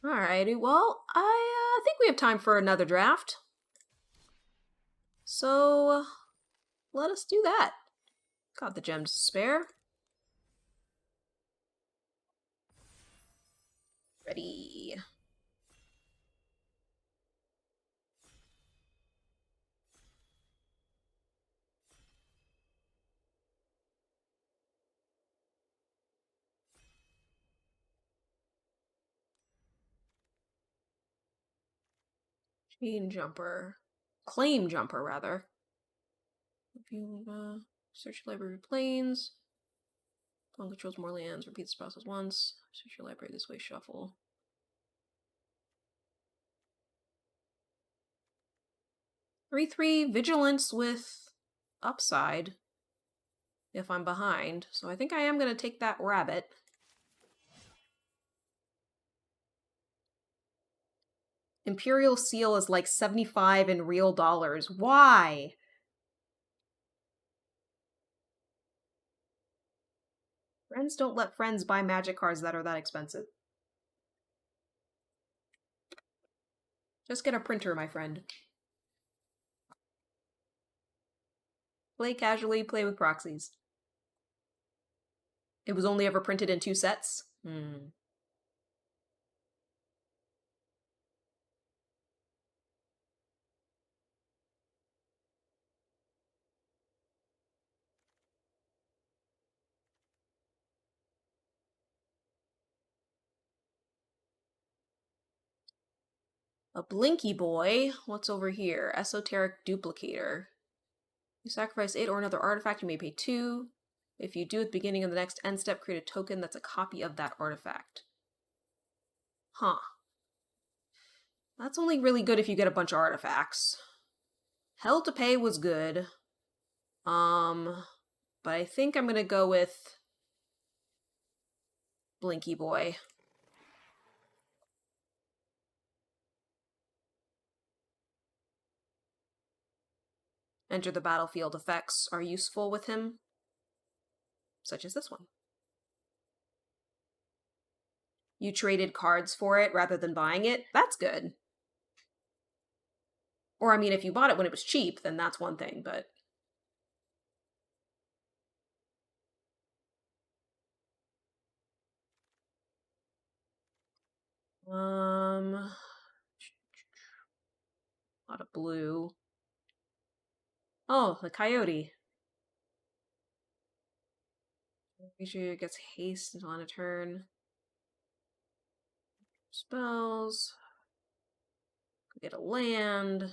Alrighty, well, I think we have time for another draft. So, let us do that. Got the gems to spare. Ready. Chain jumper. Claim jumper, rather. If you search your library of planes. One controls more lands. Repeat this process once. Search your library this way, shuffle. 3/3 vigilance with upside if I'm behind. So I think I am going to take that rabbit. Imperial Seal is like 75 in real dollars. Why? Friends don't let friends buy magic cards that are that expensive. Just get a printer, my friend. Play casually, play with proxies. It was only ever printed in 2 sets? A Blinky Boy? What's over here? Esoteric Duplicator. You sacrifice it or another artifact, you may pay 2. If you do at the beginning of the next end step, create a token that's a copy of that artifact. Huh. That's only really good if you get a bunch of artifacts. Hell to Pay was good. But I think I'm gonna go with Blinky Boy. Enter the battlefield effects are useful with him, such as this one. You traded cards for it rather than buying it. That's good. Or, I mean, if you bought it when it was cheap, then that's one thing, but... A lot of blue. Oh, the coyote. Creature gets haste on a turn. Spells. Get a land.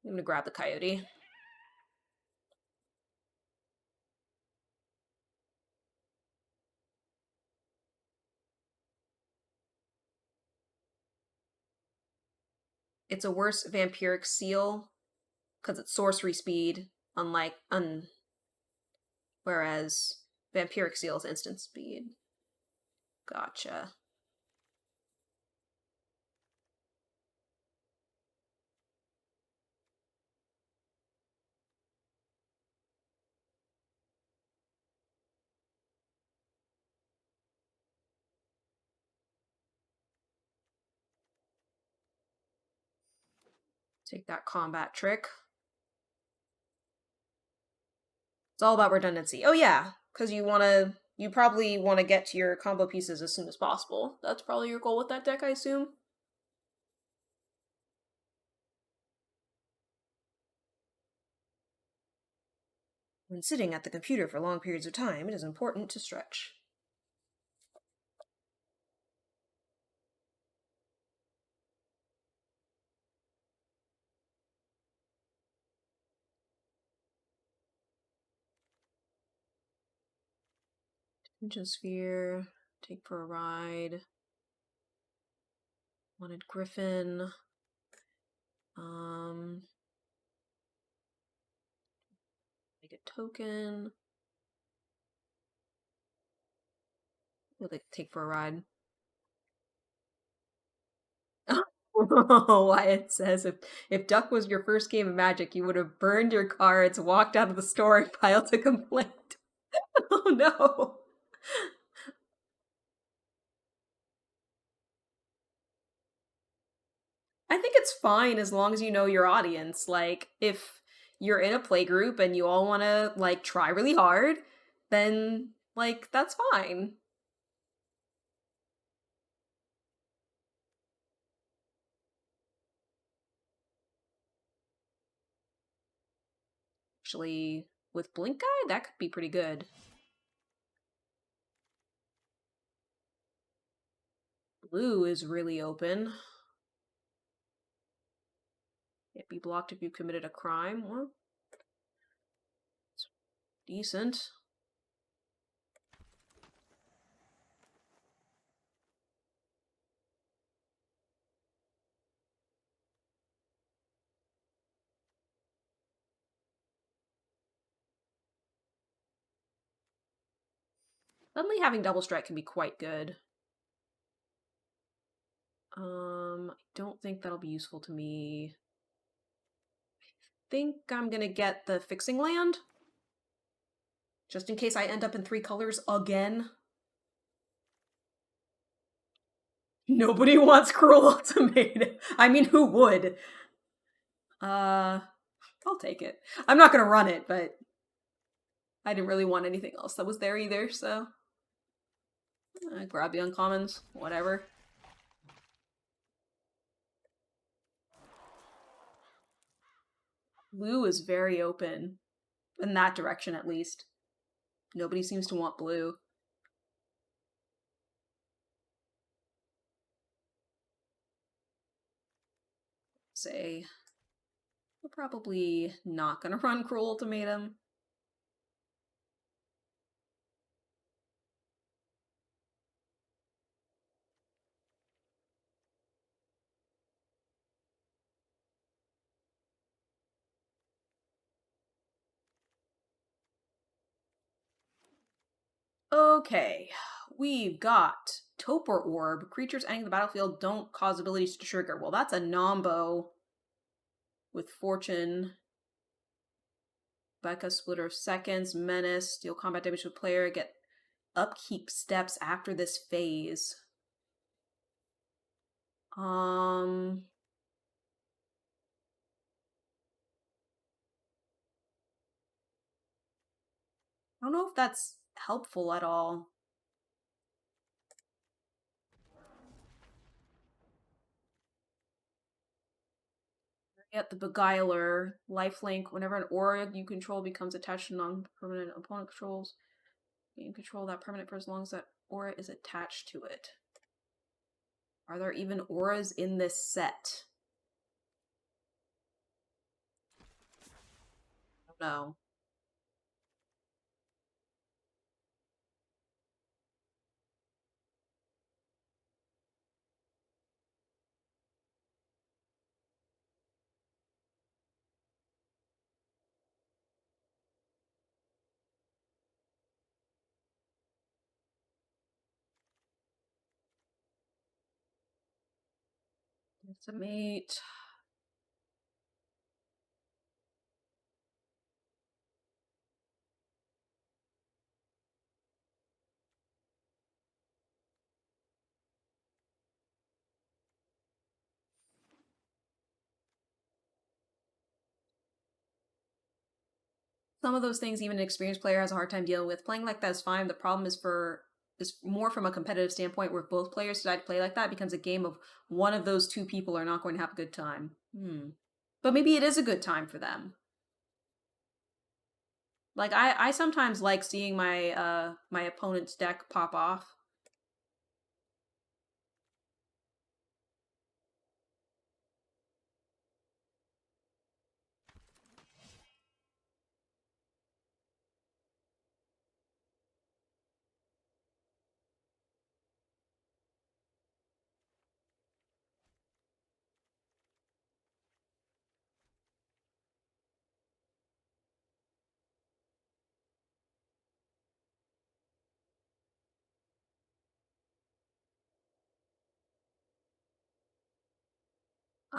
I'm gonna grab the coyote. It's a worse vampiric seal because it's sorcery speed, whereas vampiric seal is instant speed. Gotcha. Take that combat trick. It's all about redundancy. Oh yeah, because you probably want to get to your combo pieces as soon as possible. That's probably your goal with that deck, I assume. When sitting at the computer for long periods of time, it is important to stretch. Tension Sphere, take for a ride. Wanted Griffin. Make a token. Will they take for a ride? Wyatt says if Duck was your first game of Magic, you would have burned your cards, walked out of the store, and filed a complaint. Oh no. I think it's fine as long as you know your audience. Like, if you're in a play group and you all want to, like, try really hard, then, like, that's fine. Actually, with Blink Guy, that could be pretty good. Blue is really open. Can't be blocked if you committed a crime. Well, it's decent. Suddenly having double strike can be quite good. I don't think that'll be useful to me. Think I'm gonna get the fixing land. Just in case I end up in 3 colors again. Nobody wants Cruel Ultimatum. I mean, who would? I'll take it. I'm not gonna run it, but I didn't really want anything else that was there either, so... grab the uncommons, whatever. Blue is very open. In that direction, at least. Nobody seems to want blue. Say, we're probably not gonna run Cruel Ultimatum. Okay, we've got Topor Orb. Creatures entering the battlefield don't cause abilities to trigger. Well, that's a nombo with Fortune. Becca Splitter of Seconds, Menace, deal combat damage to a player, get upkeep steps after this phase. I don't know if that's helpful at all. Get the Beguiler, lifelink. Whenever an aura you control becomes attached to non-permanent opponent controls, you can control that permanent for as long as that aura is attached to it. Are there even auras in this set? I don't know. It's a mate. Some of those things even an experienced player has a hard time dealing with. Playing like that is fine. The problem is more from a competitive standpoint where both players decide to play like that, it becomes a game of one of those two people are not going to have a good time. But maybe it is a good time for them. Like I sometimes like seeing my my opponent's deck pop off.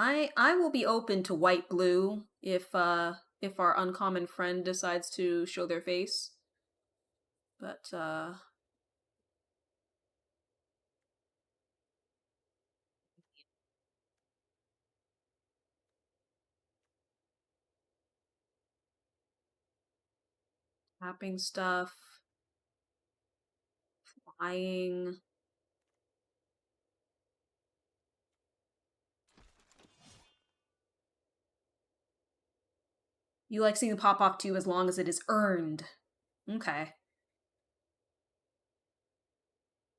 I will be open to white blue if our uncommon friend decides to show their face. But Tapping stuff. Flying. You like seeing the pop-off too as long as it is earned. Okay.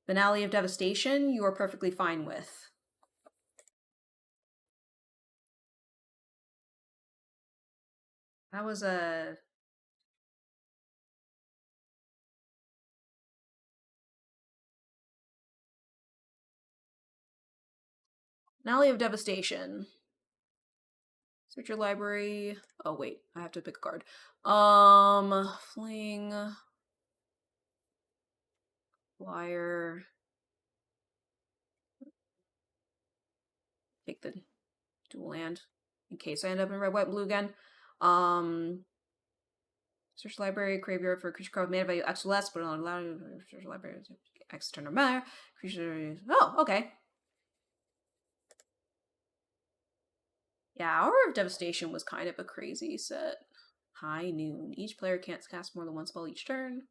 Finale of Devastation, you are perfectly fine with. That was a... Finale of Devastation. Search your library. Oh, wait. I have to pick a card. Fling. Flyer. Take the dual land. In case I end up in red, white, blue again. Search library, graveyard for a creature card with mana value X less, but on allow search library X turn or matter. Creature. Oh, okay. Yeah, Hour of Devastation was kind of a crazy set. High Noon. Each player can't cast more than one spell each turn.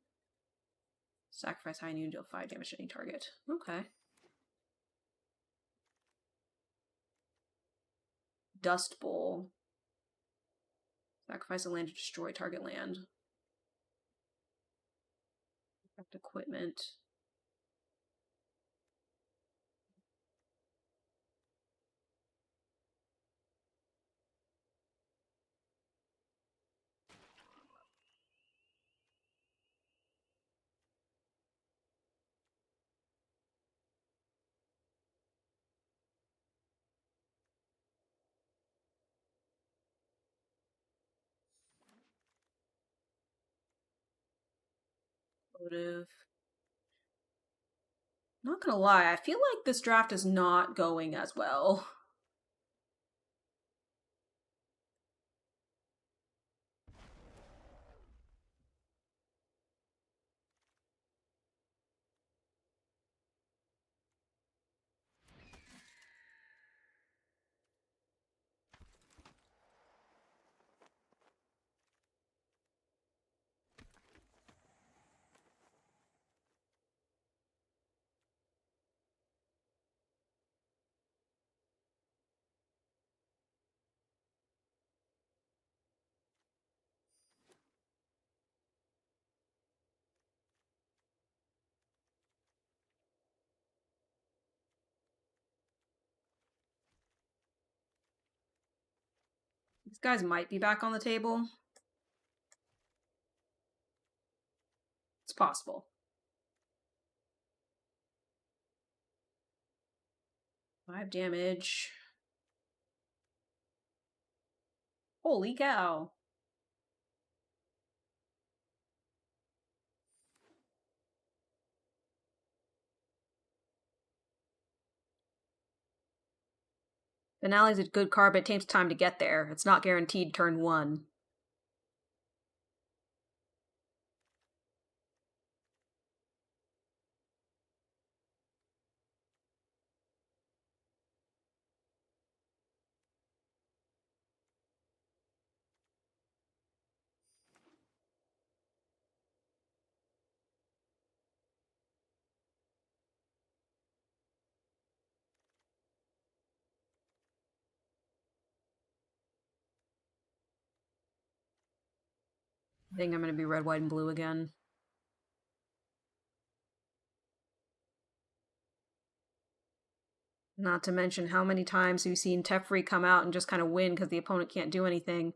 Sacrifice High Noon, deal 5 damage to any target. Okay. Dust Bowl. Sacrifice a land to destroy target land. Equipment. Motive. Not gonna lie, I feel like this draft is not going as well. These guys might be back on the table. It's possible. 5 damage. Holy cow. Finale's a good card, but it takes time to get there. It's not guaranteed turn 1. I think I'm going to be red, white, and blue again. Not to mention how many times we've seen Teferi come out and just kind of win because the opponent can't do anything.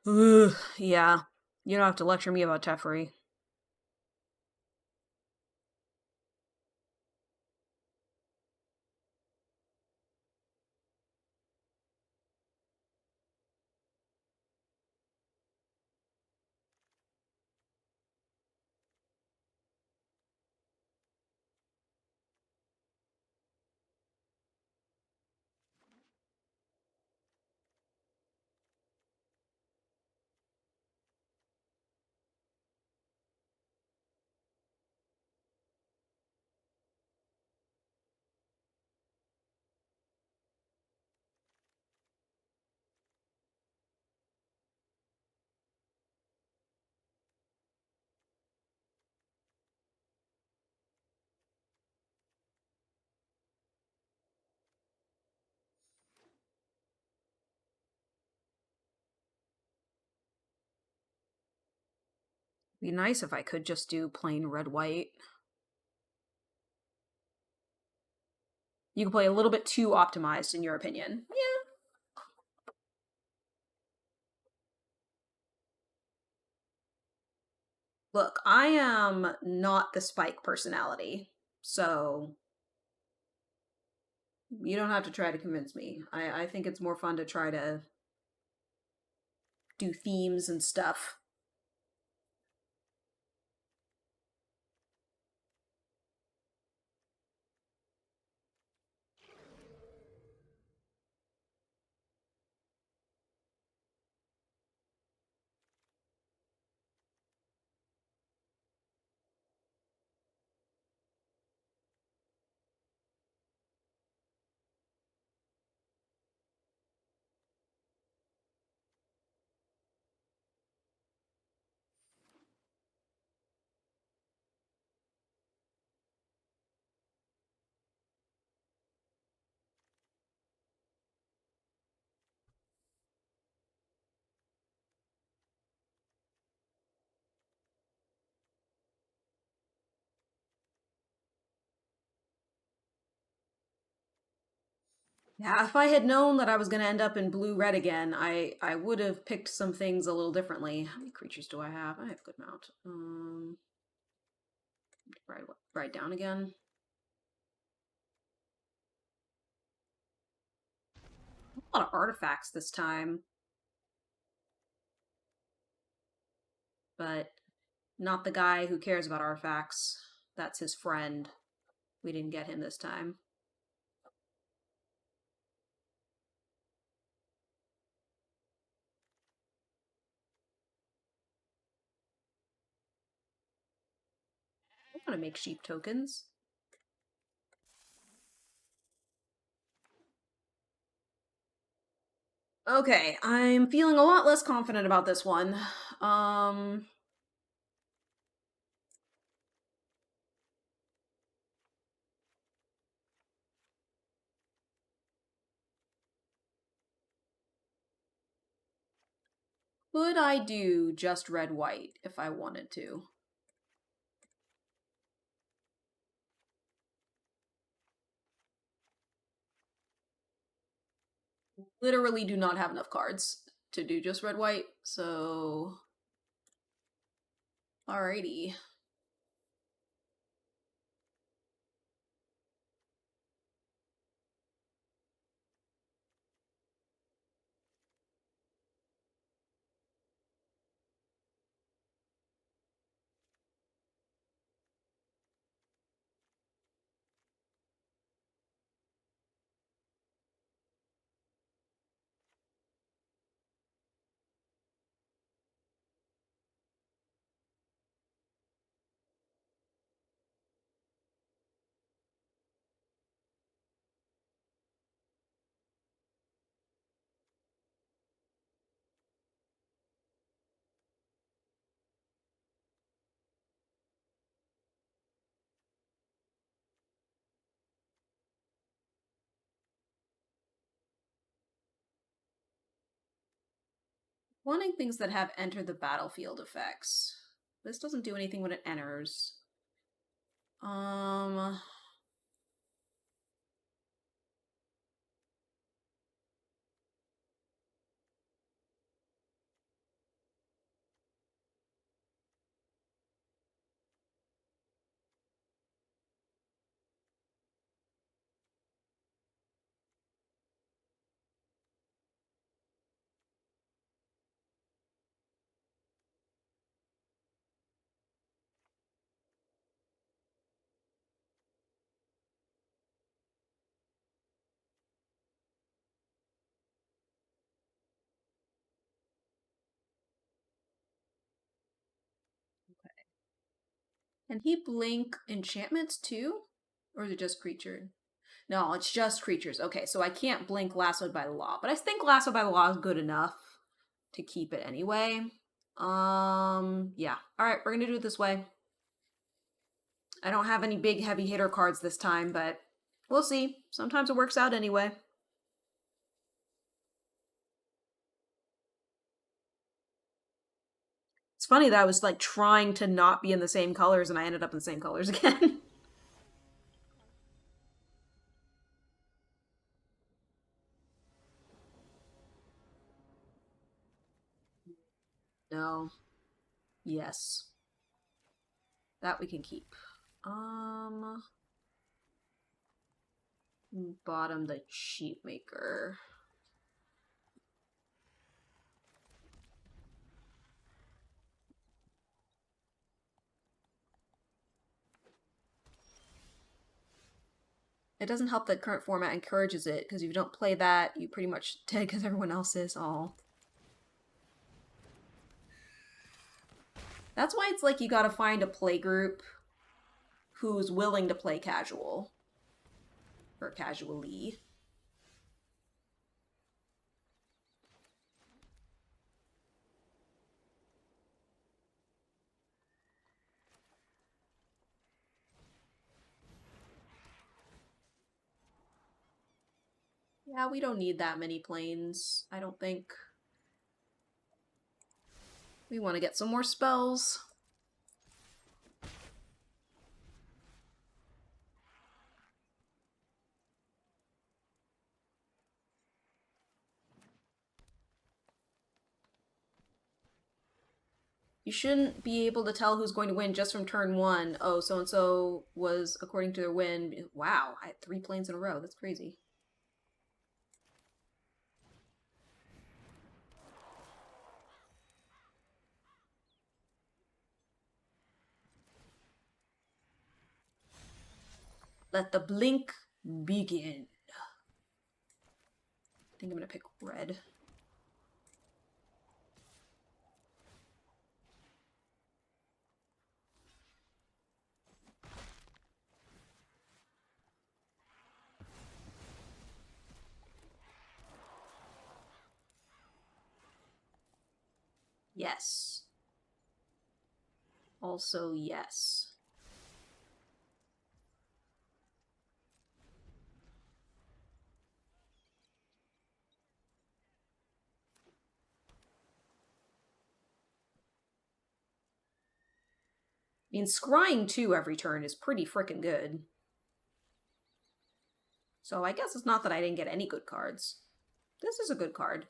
Ugh, yeah. You don't have to lecture me about Teferi. Be nice if I could just do plain red-white. You can play a little bit too optimized, in your opinion. Yeah. Look, I am not the Spike personality, so you don't have to try to convince me. I think it's more fun to try to do themes and stuff. Yeah, if I had known that I was going to end up in blue-red again, I would have picked some things a little differently. How many creatures do I have? I have a good amount. Write down again. A lot of artifacts this time. But not the guy who cares about artifacts. That's his friend. We didn't get him this time. I want to make sheep tokens. Okay, I'm feeling a lot less confident about this one. Could I do just red-white if I wanted to? Literally do not have enough cards to do just red-white, so... Alrighty. Wanting things that have enter the battlefield effects. This doesn't do anything when it enters. Can he blink enchantments too? Or is it just creature? No, it's just creatures. Okay, so I can't blink lassoed by the law. But I think lassoed by the law is good enough to keep it anyway. Yeah. Alright, we're gonna do it this way. I don't have any big heavy hitter cards this time, but we'll see. Sometimes it works out anyway. It's funny that I was like trying to not be in the same colors and I ended up in the same colors again. No. Yes. That we can keep. Bottom the cheat maker. It doesn't help that current format encourages it, because if you don't play that, you pretty much dead because everyone else is. Oh. That's why it's like you gotta find a play group who's willing to play casual. Or casually. Yeah, we don't need that many planes, I don't think. We want to get some more spells. You shouldn't be able to tell who's going to win just from turn one. Oh, so-and-so was, according to their win. Wow, I had 3 planes in a row. That's crazy. Let the blink begin. I think I'm gonna pick red. Yes. Also, yes. I mean, scrying 2 every turn is pretty frickin' good. So I guess it's not that I didn't get any good cards. This is a good card.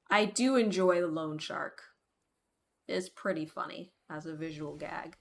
I do enjoy the loan shark. It's pretty funny as a visual gag.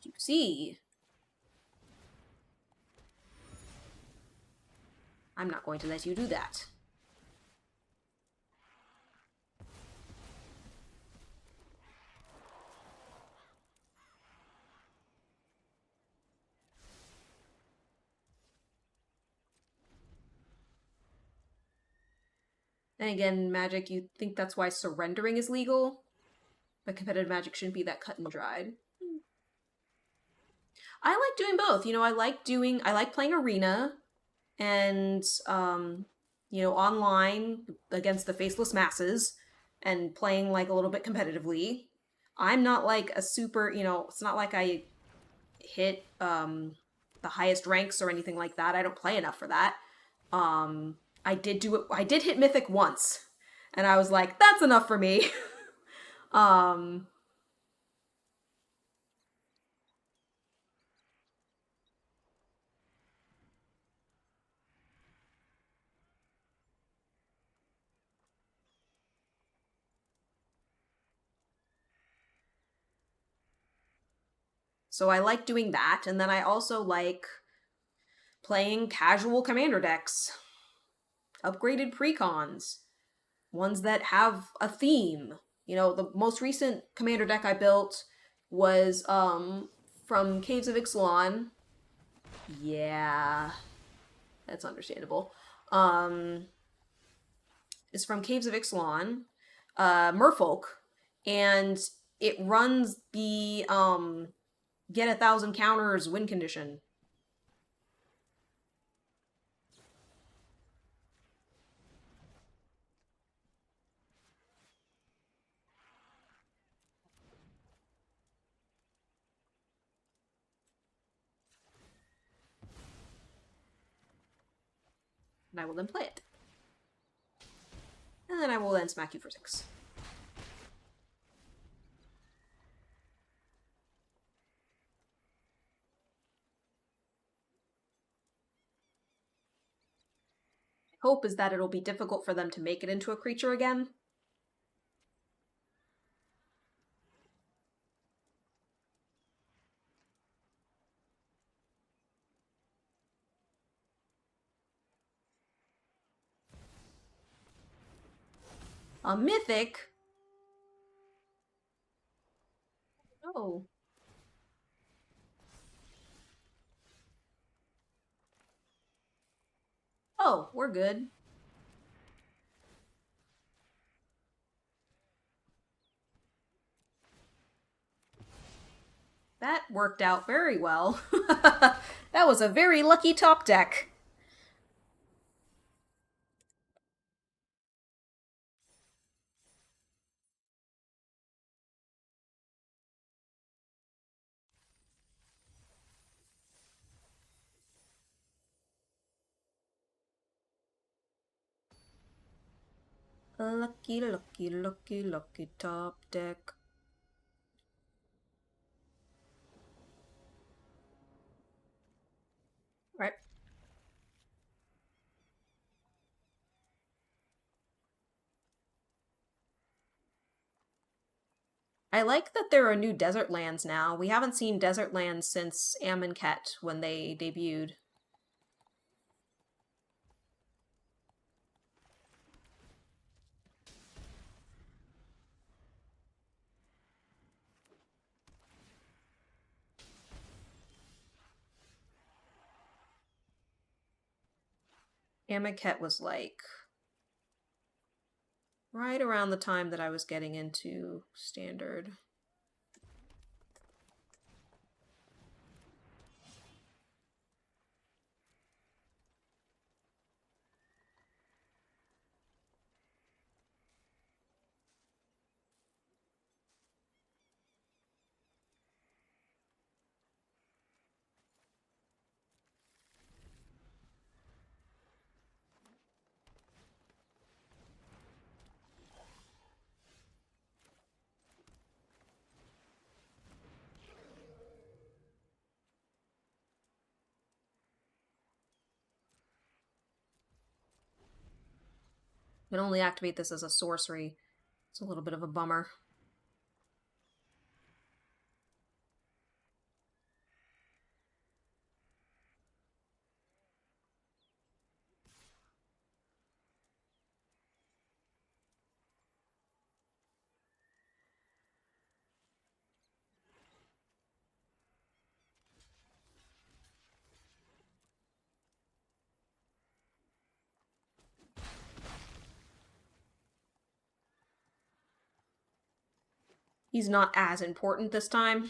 You see, I'm not going to let you do that. And again, Magic, you think that's why surrendering is legal? But competitive Magic shouldn't be that cut and dried. I like doing both. You know, I like playing Arena and, online against the faceless masses and playing, like, a little bit competitively. I'm not, like, a super, it's not like I hit, the highest ranks or anything like that. I don't play enough for that. I did hit Mythic once, and I was like, that's enough for me. um, So I like doing that, and then I also like playing casual commander decks, upgraded precons, ones that have a theme. You know, the most recent commander deck I built was from Caves of Ixalan. Yeah, that's understandable. Um is from Caves of Ixalan, Merfolk, and it runs the get 1,000 counters win condition. And I will then play it. And then I will then smack you for 6. Hope is that it'll be difficult for them to make it into a creature again. A mythic? Oh. Oh, we're good. That worked out very well. That was a very lucky top deck. Lucky, lucky, lucky, lucky top deck. Right. I like that there are new desert lands now. We haven't seen desert lands since Amonkhet when they debuted. Amonkhet was like right around the time that I was getting into Standard. You can only activate this as a sorcery. It's a little bit of a bummer. He's not as important this time.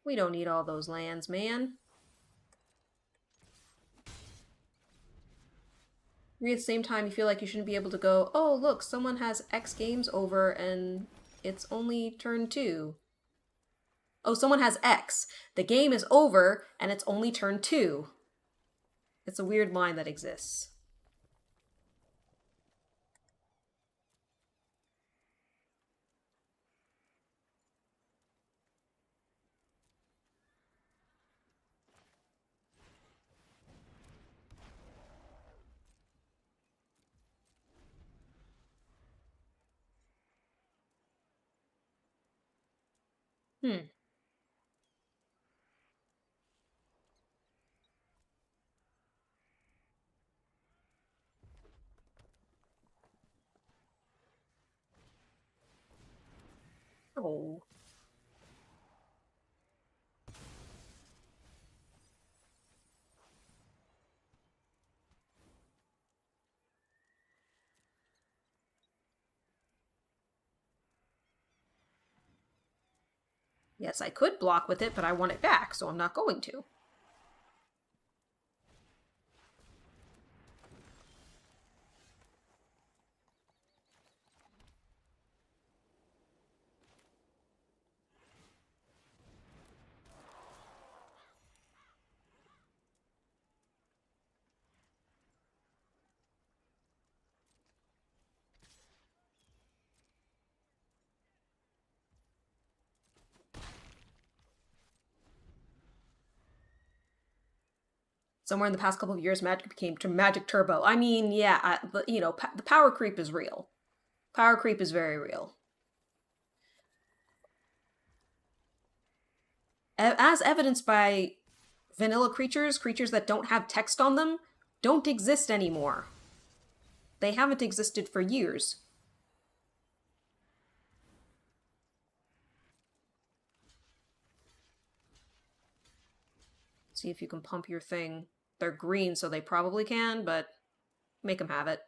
We don't need all those lands, man. Maybe at the same time, you feel like you shouldn't be able to go, oh, look, someone has X games over and it's only turn 2. Oh, someone has X. The game is over and it's only turn 2. It's a weird line that exists. Hmm. Oh. Yes, I could block with it, but I want it back, so I'm not going to. Somewhere in the past couple of years, Magic became Magic Turbo. I mean, yeah, but you know, the power creep is real. Power creep is very real. As evidenced by vanilla creatures, creatures that don't have text on them, don't exist anymore. They haven't existed for years. See if you can pump your thing. They're green, so they probably can, but make them have it.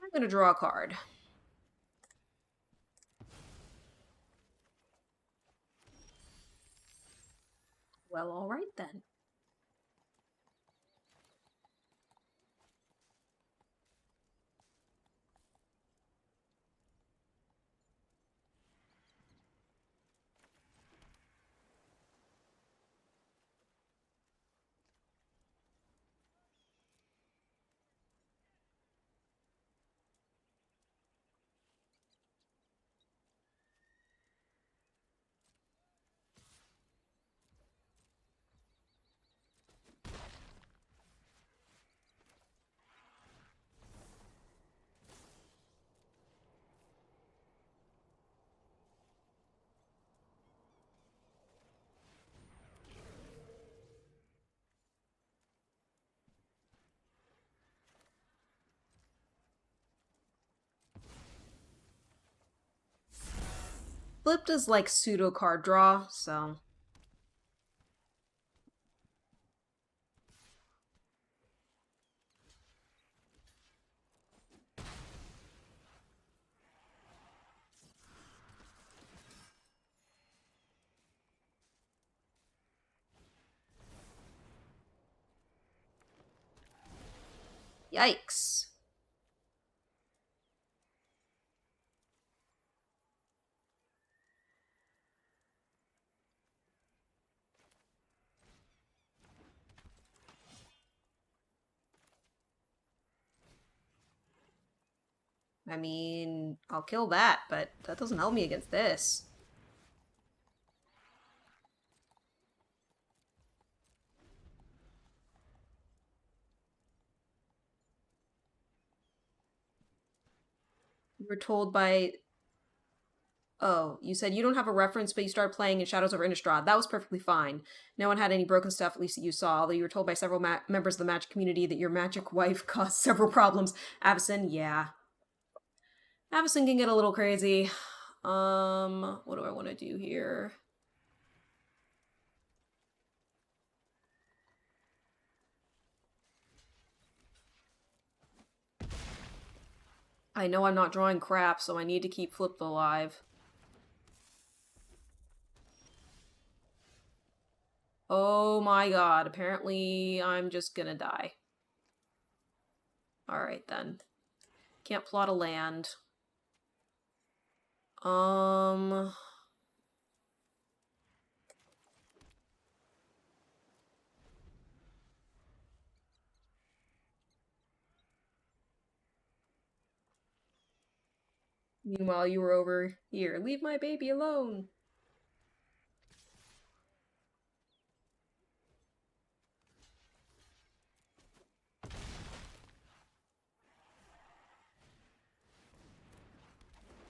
I'm gonna draw a card. Well, alright then. Flipped is like pseudo card draw, so. Yikes. I mean, I'll kill that, but that doesn't help me against this. You were told by... Oh, you said you don't have a reference, but you started playing in Shadows over Innistrad. That was perfectly fine. No one had any broken stuff, at least that you saw, although you were told by several members of the Magic community that your magic wife caused several problems. Avacyn, yeah. Avacyn can get a little crazy. What do I want to do here? I know I'm not drawing crap, so I need to keep Flipped alive. Oh my god, apparently I'm just gonna die. Alright then. Can't plot a land. Meanwhile, you were over here. Leave my baby alone.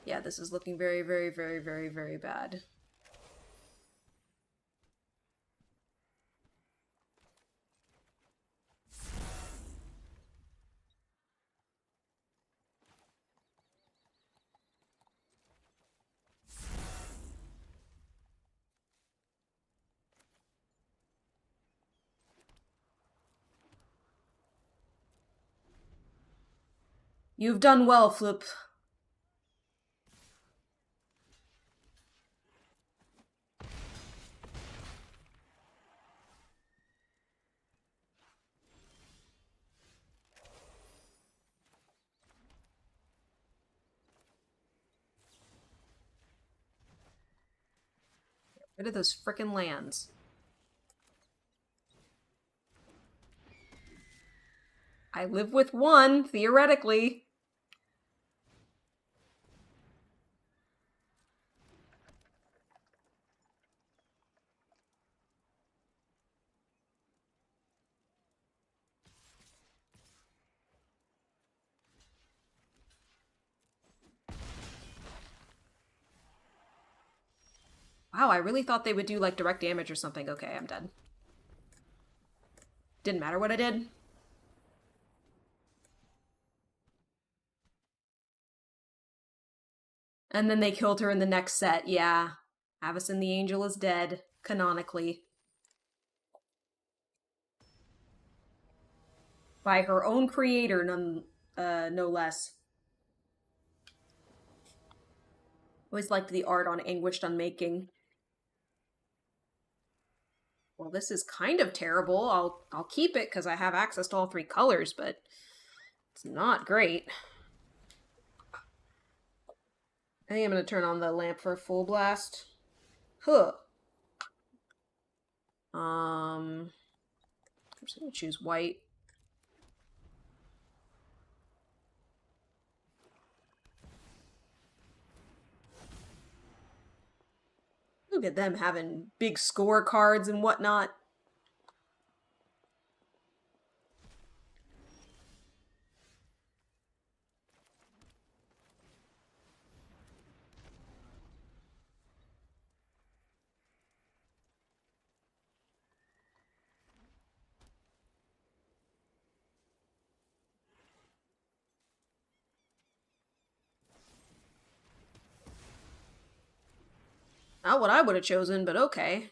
Yeah, this is looking very, very, very, very, very bad. You've done well, Flip. Get rid of those frickin' lands. I live with one, theoretically. Wow, I really thought they would do, like, direct damage or something. Okay, I'm dead. Didn't matter what I did. And then they killed her in the next set, yeah. Avacyn the Angel is dead, canonically. By her own creator, no less. Always liked the art on Anguished Unmaking. Well, this is kind of terrible. I'll keep it because I have access to all three colors, but it's not great. I think I'm going to turn on the lamp for a full blast. Huh. I'm just going to choose white. Look at them having big scorecards and whatnot. Not what I would have chosen, but okay.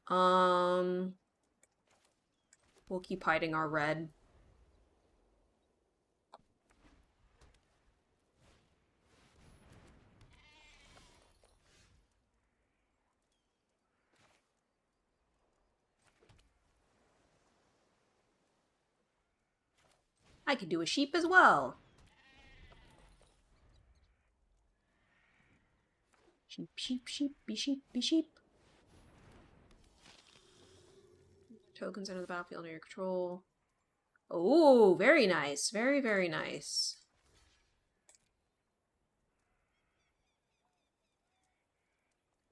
We'll keep hiding our red. I could do a sheep as well. Sheep, sheep, sheep, be sheep, be sheep. Tokens enter the battlefield under your control. Oh, very nice. Very, very nice.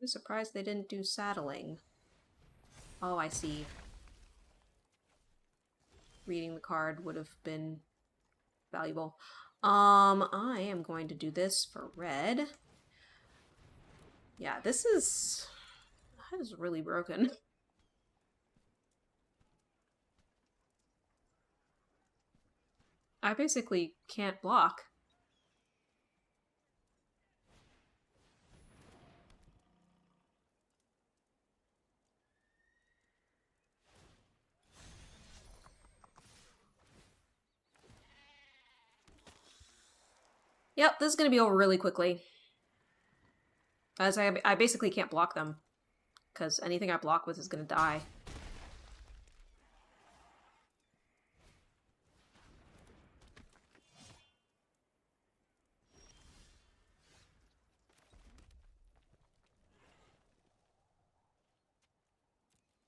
I'm surprised they didn't do saddling. Oh, I see. Reading the card would have been valuable. I am going to do this for red. Yeah, that is really broken. I basically can't block. Yep, this is gonna be over really quickly. As I basically can't block them, because anything I block with is gonna die.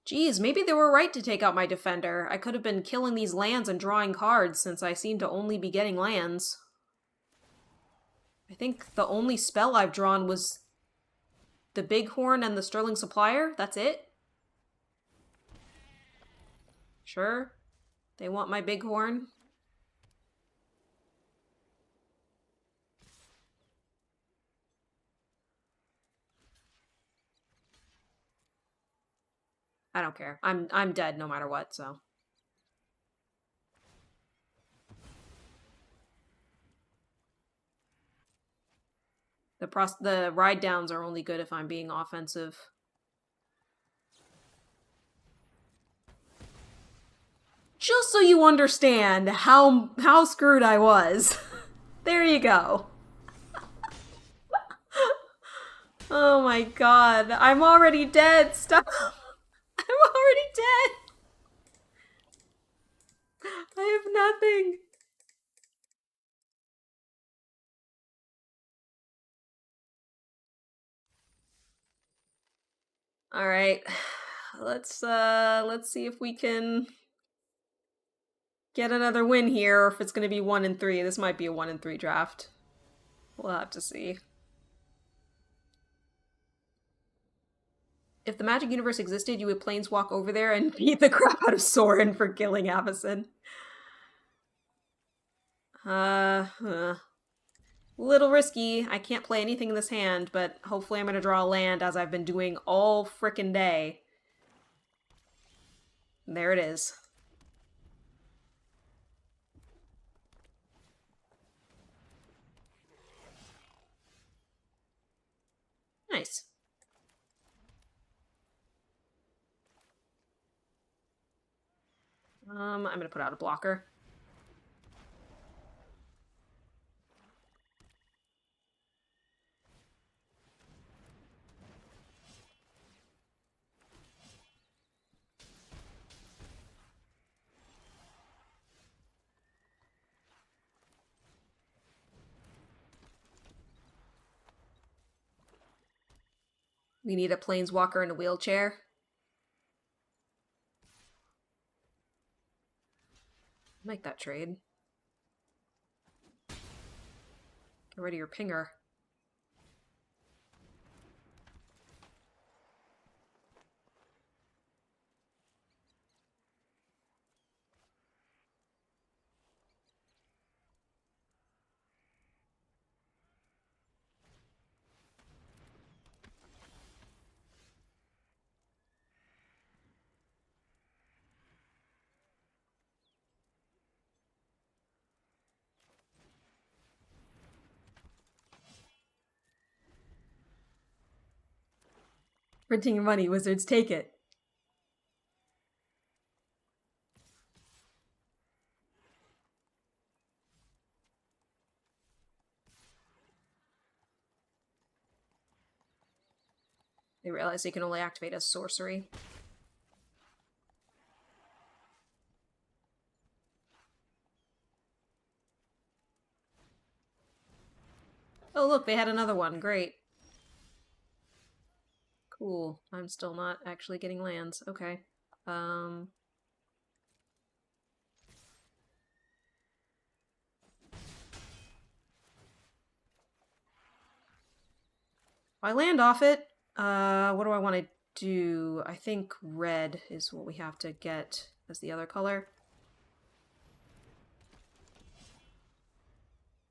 Geez, maybe they were right to take out my defender. I could have been killing these lands and drawing cards, since I seem to only be getting lands. I think the only spell I've drawn was the Bighorn and the Sterling Supplier. That's it? Sure. They want my Bighorn. I don't care. I'm dead no matter what, so. The ride downs are only good if I'm being offensive. Just so you understand how screwed I was. There you go. Oh my god. I'm already dead. Stop. I'm already dead. I have nothing. All right. Let's see if we can get another win here, or if it's going to be 1-3. This might be a 1-3 draft. We'll have to see. If the Magic Universe existed, you would planeswalk over there and beat the crap out of Soren for killing Avacyn. Little risky. I can't play anything in this hand, but hopefully I'm going to draw a land as I've been doing all frickin' day. There it is. Nice. I'm going to put out a blocker. We need a planeswalker in a wheelchair. Make that trade. Get rid of your pinger. Printing your money, wizards, take it. They realize they can only activate as sorcery. Oh look, they had another one. Great. Cool. I'm still not actually getting lands. Okay. I land off it. What do I want to do? I think red is what we have to get as the other color.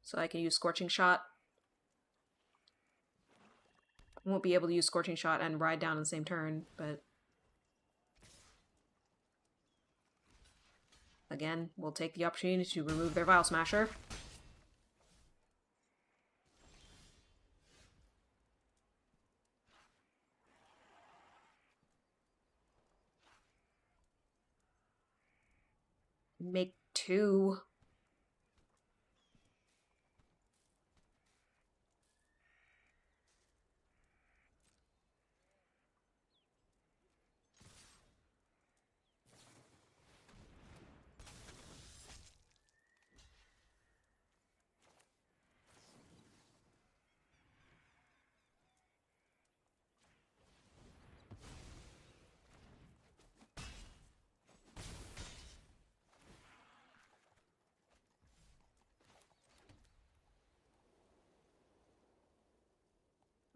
So I can use Scorching Shot. I won't be able to use Scorching Shot and ride down in the same turn, but... Again, we'll take the opportunity to remove their Vial Smasher. Make 2.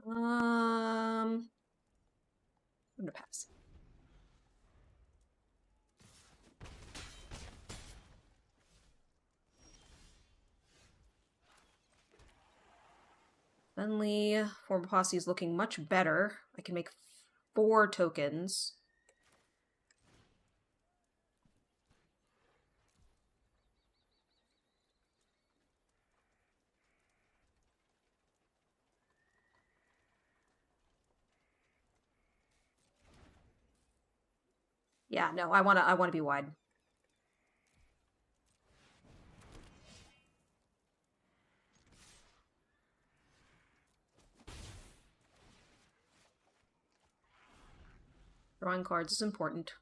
I'm gonna pass. Suddenly, form posse is looking much better. I can make 4 tokens. Yeah, no, I wanna be wide. Drawing cards is important.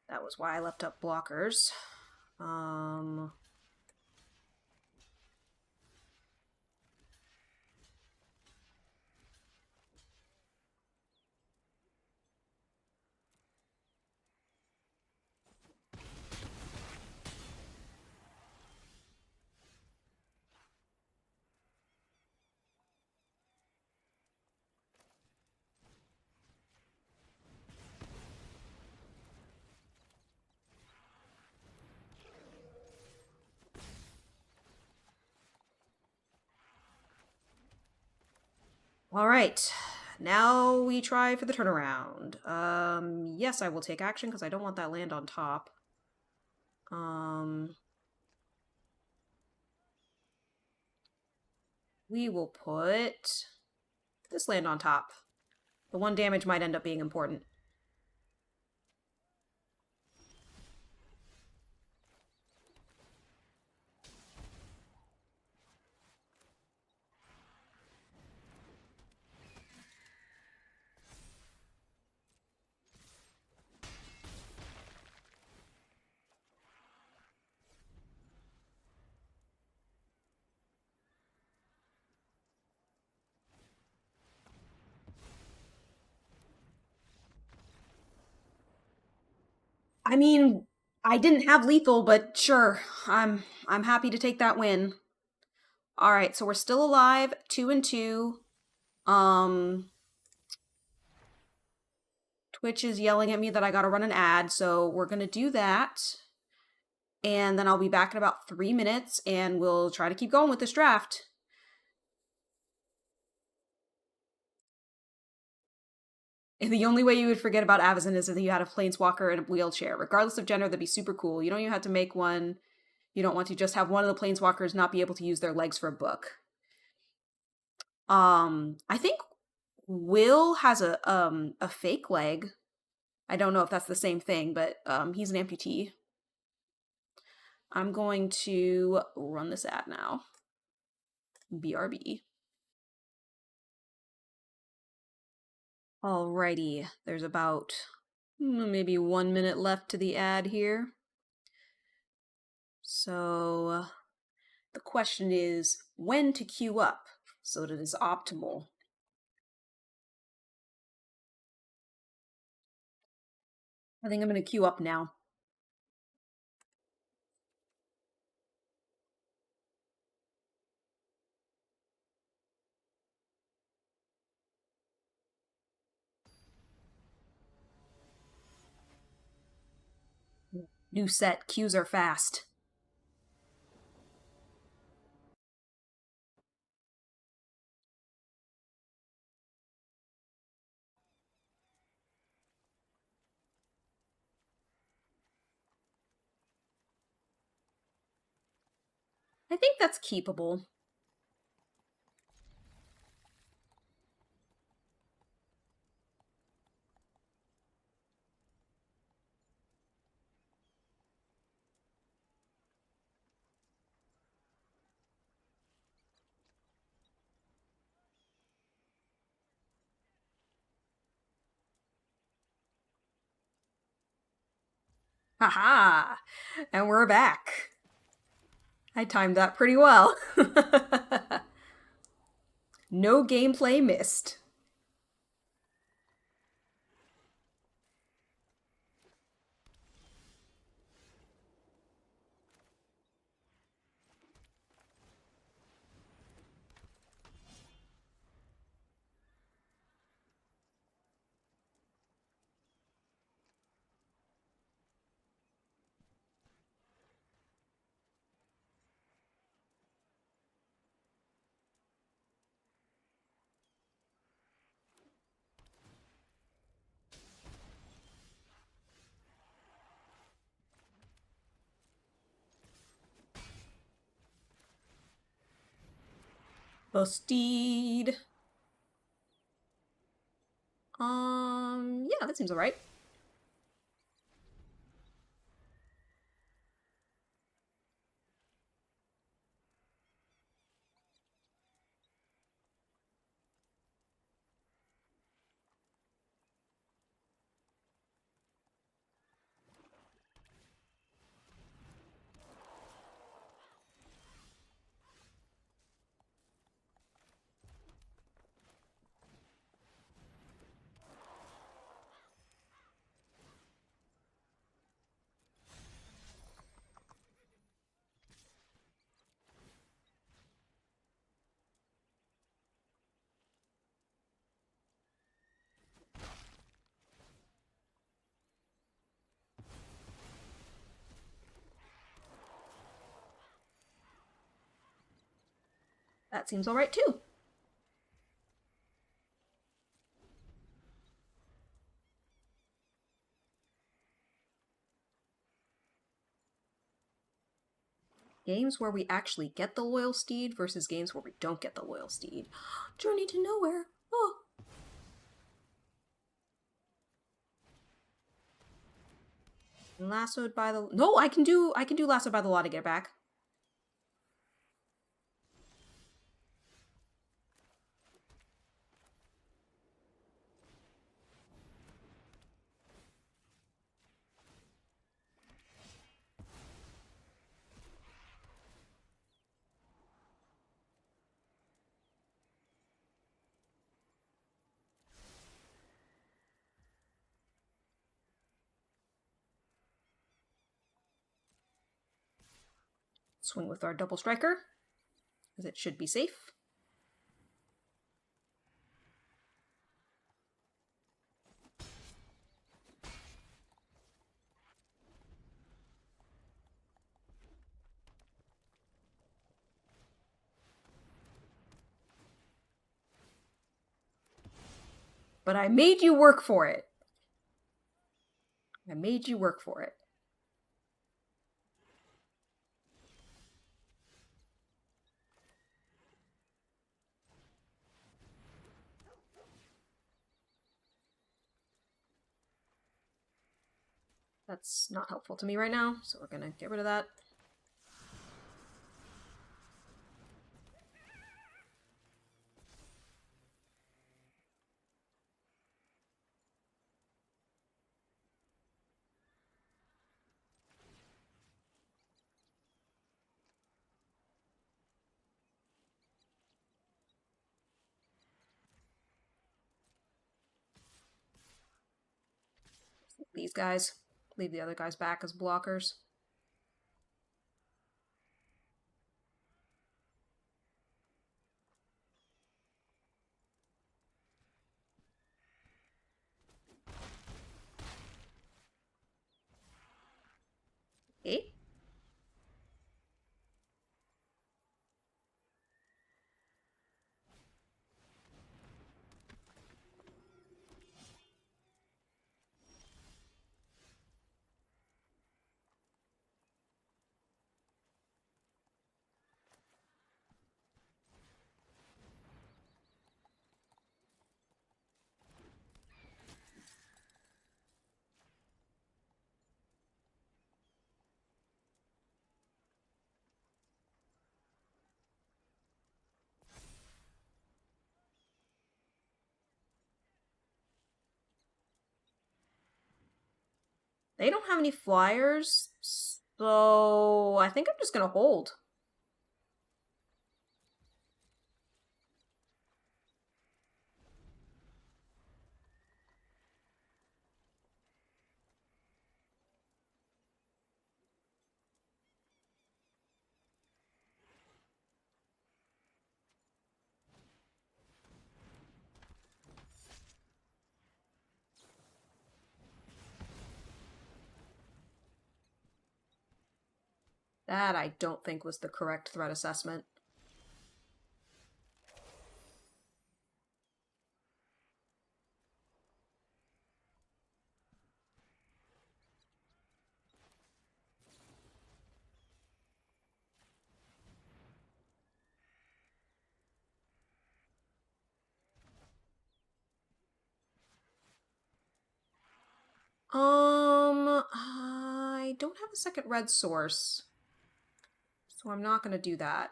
That was why I left up blockers. All right, now we try for the turnaround. Yes, I will take action because I don't want that land on top. We will put this land on top. The 1 damage might end up being important. I mean, I didn't have lethal, but sure, I'm happy to take that win. All right, so we're still alive, 2-2. Twitch is yelling at me that I gotta run an ad, so we're gonna do that. And then I'll be back in about 3 minutes, and we'll try to keep going with this draft. And the only way you would forget about Avacyn is if you had a planeswalker in a wheelchair. Regardless of gender, that'd be super cool. You don't even have to make one. You don't want to just have one of the planeswalkers not be able to use their legs for a book. I think Will has a fake leg. I don't know if that's the same thing, but he's an amputee. I'm going to run this ad now. BRB. Alrighty, there's about maybe 1 minute left to the ad here. So the question is when to queue up so that it is optimal. I think I'm going to queue up now. New set, queues are fast. I think that's keepable. Haha! And we're back. I timed that pretty well. No gameplay missed. The steed. Yeah, that seems alright. That seems alright too. Games where we actually get the loyal steed versus games where we don't get the loyal steed. Journey to nowhere. Oh. Lassoed by the... No, I can do lassoed by the law to get back. Swing with our double striker, as it should be safe. But I made you work for it. I made you work for it. That's not helpful to me right now, so we're gonna get rid of that. These guys. Leave the other guys back as blockers. Okay. They don't have any flyers, so I think I'm just gonna hold. That I don't think was the correct threat assessment. I don't have a second red source, so I'm not going to do that.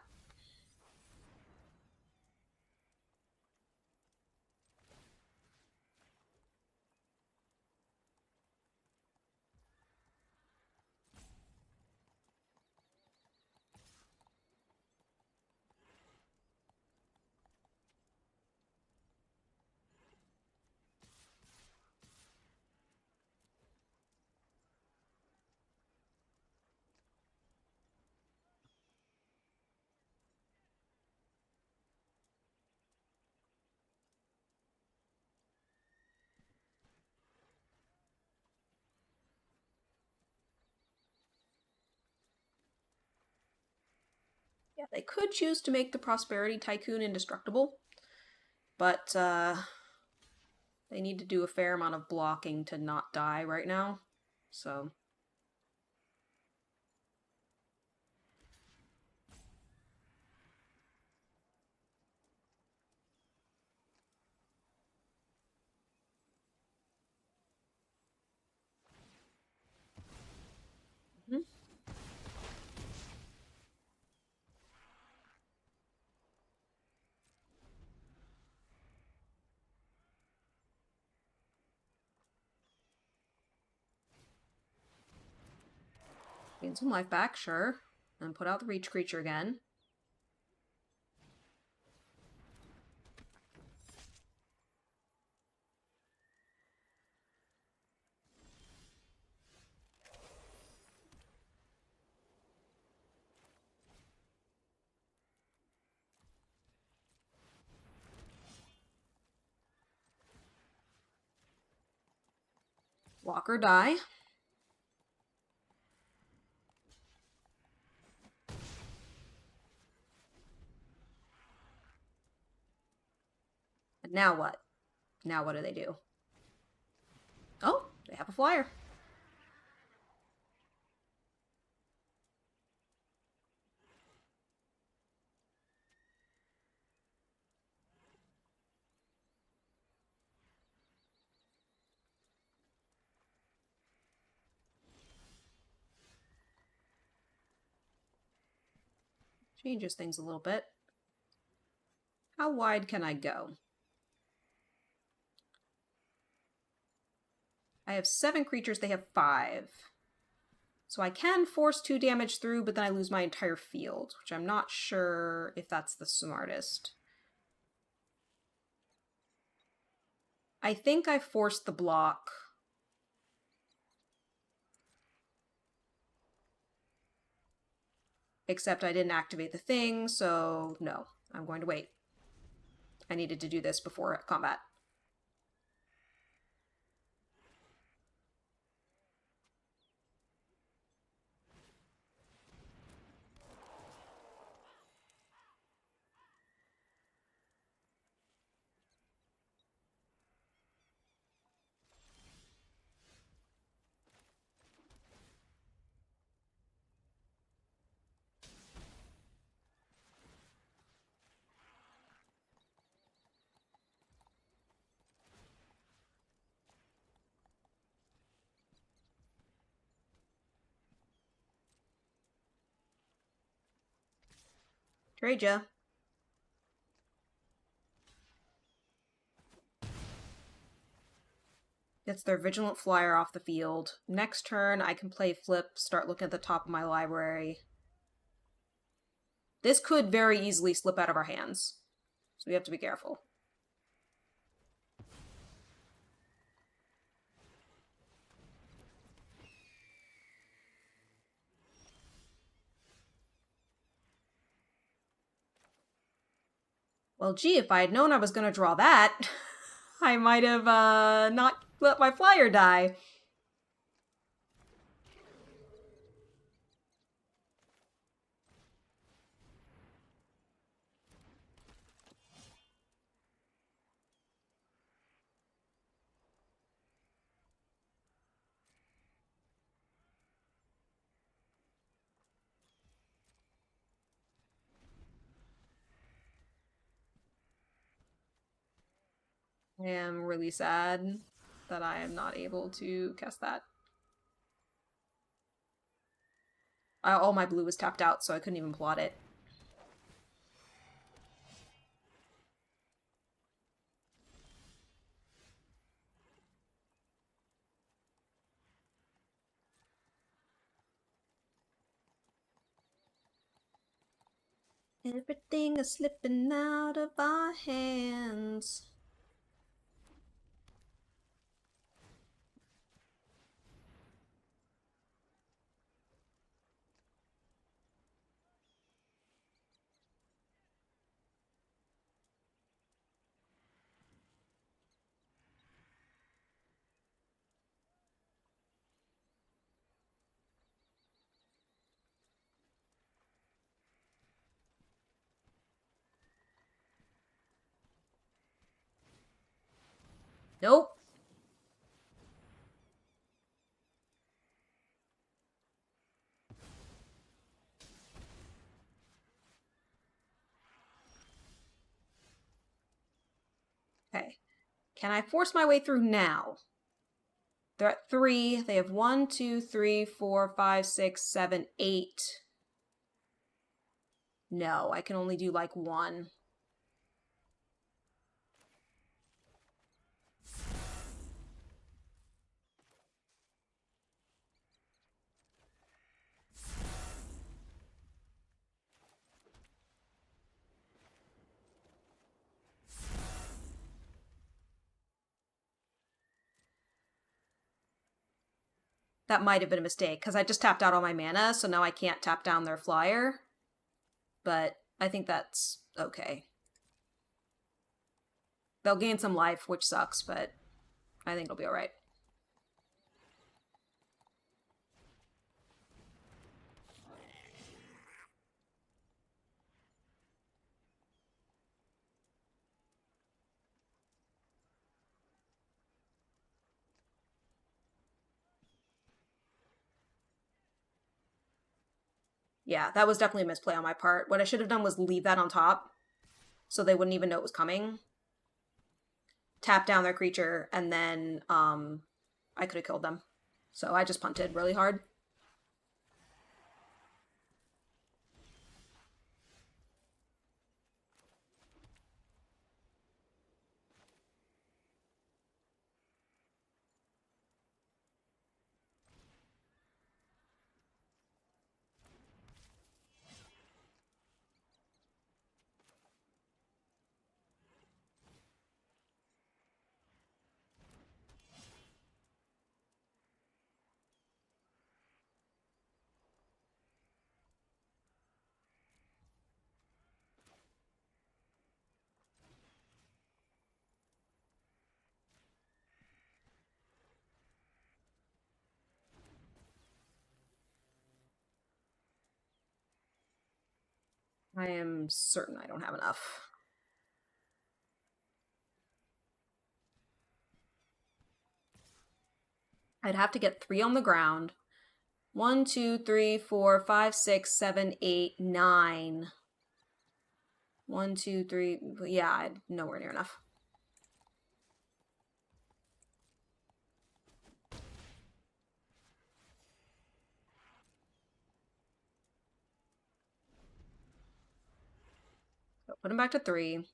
Yeah, they could choose to make the Prosperity Tycoon indestructible, but they need to do a fair amount of blocking to not die right now, so... Mhm. Gain some life back, sure. And put out the Reach Creature again. Walk or die. And now what? Now what do they do? Oh, they have a flyer. Changes things a little bit. How wide can I go? I have 7 creatures, they have 5. So I can force 2 damage through, but then I lose my entire field, which I'm not sure if that's the smartest. I think I forced the block. Except I didn't activate the thing, so no, I'm going to wait. I needed to do this before combat. Trade ya. Gets their Vigilant Flyer off the field. Next turn, I can play Flip, start looking at the top of my library. This could very easily slip out of our hands, so we have to be careful. Well, gee, if I had known I was going to draw that, I might have not let my flyer die. I am really sad. that I am not able to cast that. All my blue was tapped out, so I couldn't even plot it. Everything is slipping out of our hands. Nope. Okay. Can I force my way through now? They're at 3. They have 1, 2, 3, 4, 5, 6, 7, 8. No, I can only do like 1. That might have been a mistake, because I just tapped out all my mana, so now I can't tap down their flyer. But I think that's okay. They'll gain some life, which sucks, but I think it'll be alright. Yeah, that was definitely a misplay on my part. What I should have done was leave that on top, so they wouldn't even know it was coming. Tap down their creature, and then I could have killed them. So I just punted really hard. I am certain I don't have enough. I'd have to get 3 on the ground. 1, 2, 3, 4, 5, 6, 7, 8, 9. 1, 2, 3. Yeah, nowhere near enough. So put him back to 3.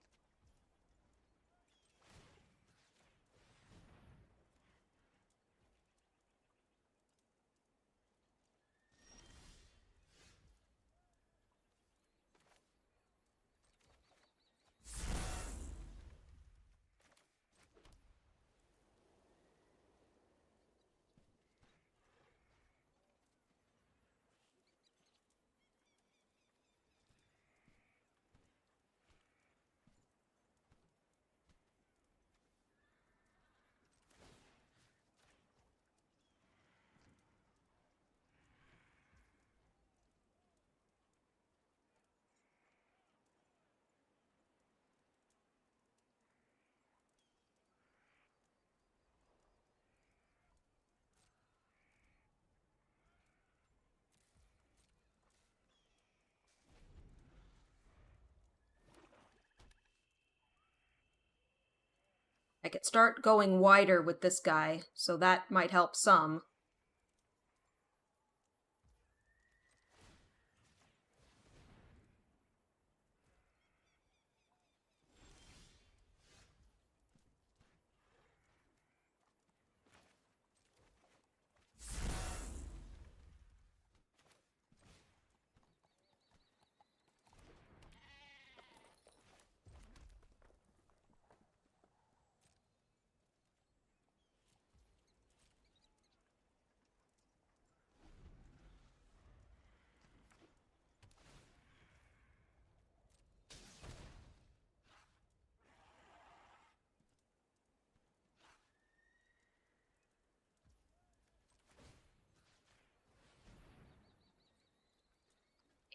I could start going wider with this guy, so that might help some.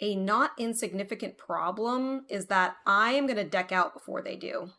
A not insignificant problem is that I am going to deck out before they do.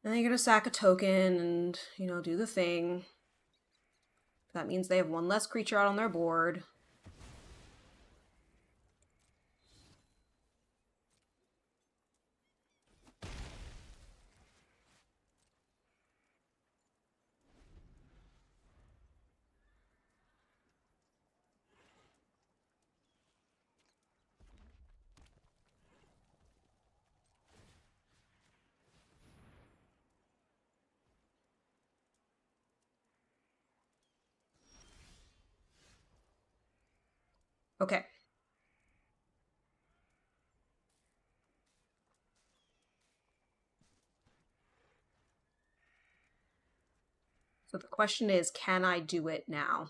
And they're going to sack a token and, do the thing. That means they have one less creature out on their board. Okay. So the question is, can I do it now?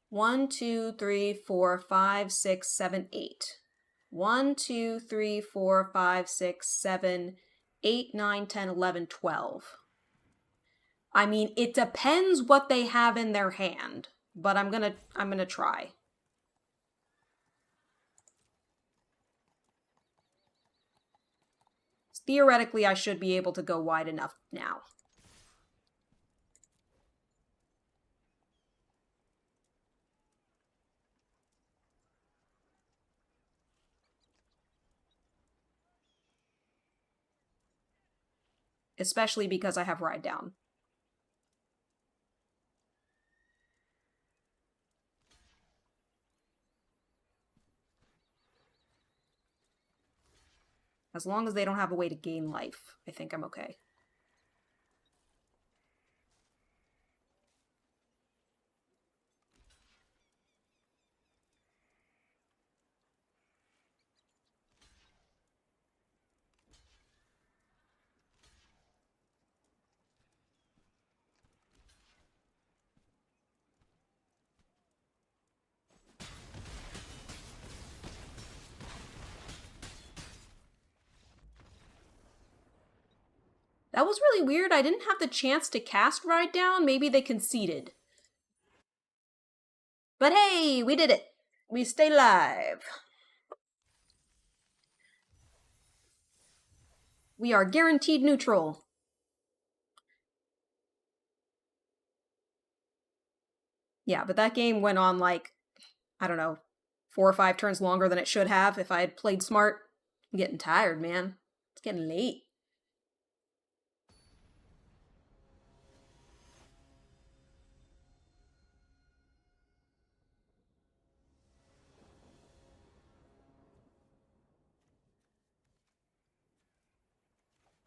1, 2, 3, 4, 5, 6, 7, 8. 1, 2, 3, 4, 5, 6, 7, 8, 9, 10, 11, 12. I mean, it depends what they have in their hand, but I'm gonna try. Theoretically, I should be able to go wide enough now. Especially because I have Ride Down. As long as they don't have a way to gain life, I think I'm okay. That was really weird. I didn't have the chance to cast Ride Down. Maybe they conceded. But hey, we did it. We stay live. We are guaranteed neutral. Yeah, but that game went on like, I don't know, 4 or 5 turns longer than it should have if I had played smart. I'm getting tired, man. It's getting late.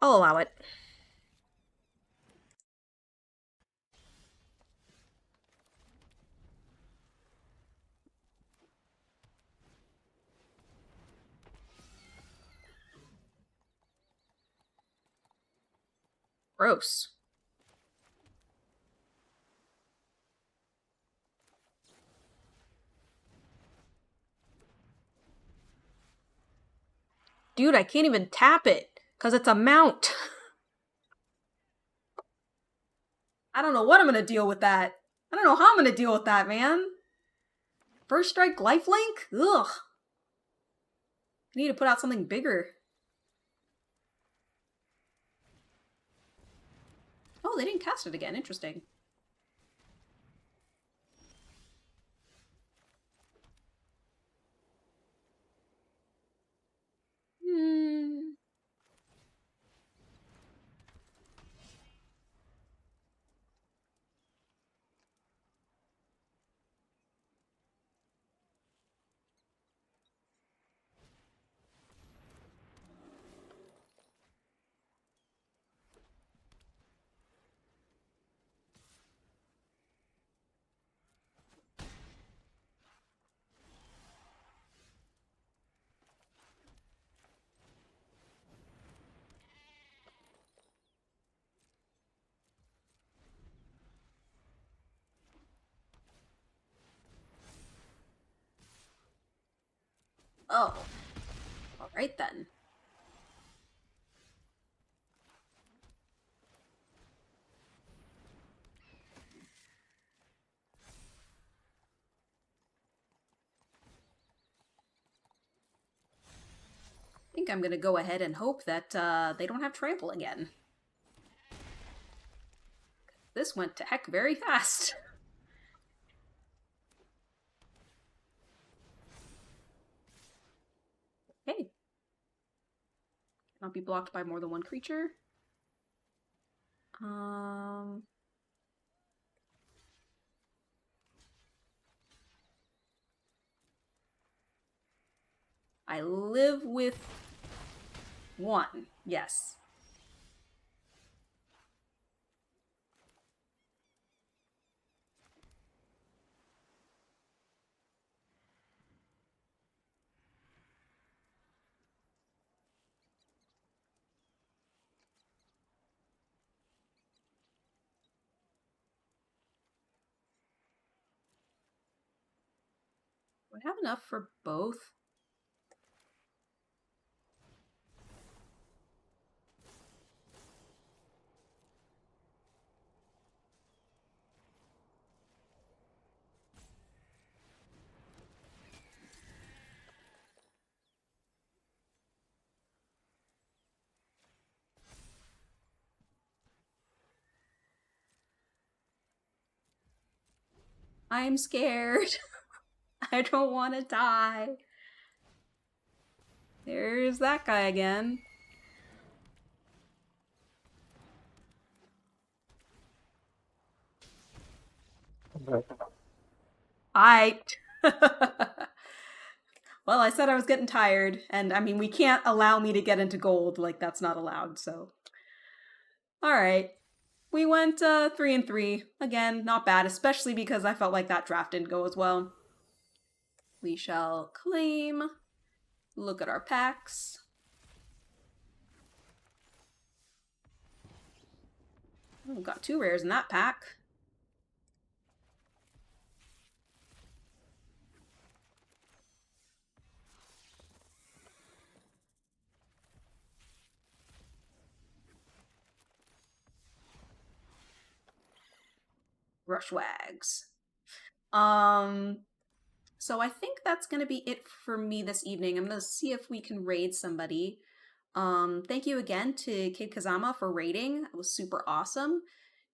I'll allow it. Gross. Dude, I can't even tap it, because it's a mount. I don't know what I'm gonna deal with that. I don't know how I'm gonna deal with that, man. First strike lifelink? Ugh. I need to put out something bigger. Oh, they didn't cast it again. Interesting. Hmm. Oh. Alright then. I think I'm gonna go ahead and hope that they don't have trample again. This went to heck very fast. Hey. Cannot be blocked by more than one creature. I live with 1. Yes. Do I have enough for both? I'm scared. I don't want to die. There's that guy again. I. Well, I said I was getting tired, and I mean, we can't allow me to get into gold. Like, that's not allowed, so. Alright. We went 3 and 3. Again, not bad, especially because I felt like that draft didn't go as well. We shall claim. Look at our packs. Oh, we've got 2 rares in that pack. Rushwags. So I think that's gonna be it for me this evening. I'm gonna see if we can raid somebody. Thank you again to Kid Kazama for rating. It was super awesome.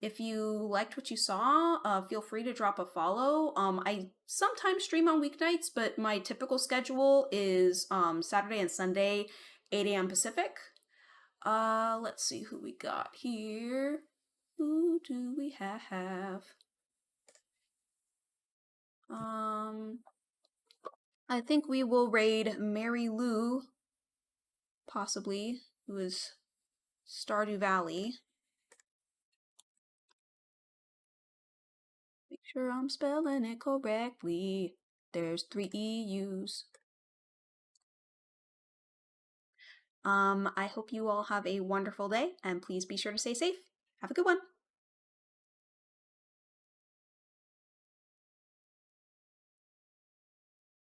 If you liked what you saw, feel free to drop a follow. I sometimes stream on weeknights, but my typical schedule is Saturday and Sunday, 8 a.m. Pacific. Let's see who we got here. Who do we have? I think we will raid Mary Lou, possibly, who is Stardew Valley. Make sure I'm spelling it correctly. There's 3 EUs. I hope you all have a wonderful day, and please be sure to stay safe. Have a good one.